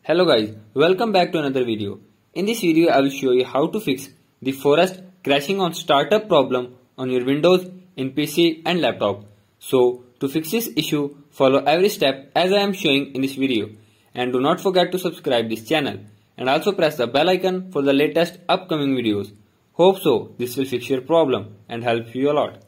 Hello guys, welcome back to another video. In this video I will show you how to fix the forest crashing on startup problem on your Windows in PC and laptop. So to fix this issue, follow every step as I am showing in this video, and do not forget to subscribe this channel and also press the bell icon for the latest upcoming videos. Hope so this will fix your problem and help you a lot.